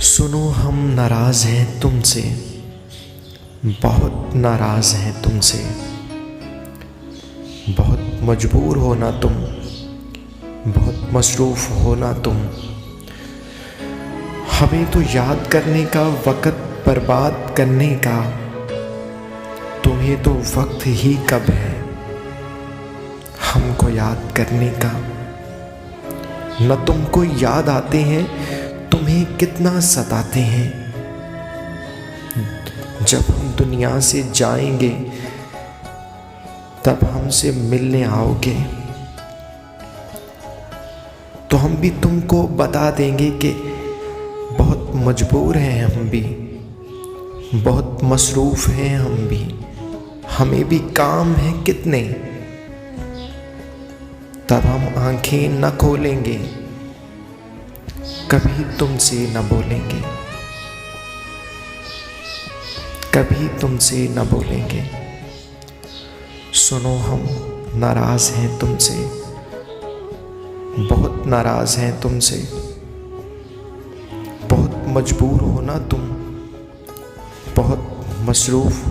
सुनो हम नाराज़ हैं तुमसे, बहुत नाराज़ हैं तुमसे। बहुत मजबूर हो ना तुम, बहुत मसरूफ़ हो ना तुम। हमें तो याद करने का, वक़्त बर्बाद करने का, तुम्हें तो वक्त ही कब है हमको याद करने का। न तुमको याद आते हैं, तुम्हें कितना सताते हैं। जब हम दुनिया से जाएंगे तब हमसे मिलने आओगे तो हम भी तुमको बता देंगे कि बहुत मजबूर हैं हम भी, बहुत मसरूफ़ हैं हम भी, हमें भी काम है कितने। तब हम आंखें न खोलेंगे, कभी तुमसे न बोलेंगे, कभी तुमसे न बोलेंगे। सुनो हम नाराज़ हैं तुमसे, बहुत नाराज़ हैं तुमसे। बहुत मजबूर हो ना तुम, बहुत मसरूफ़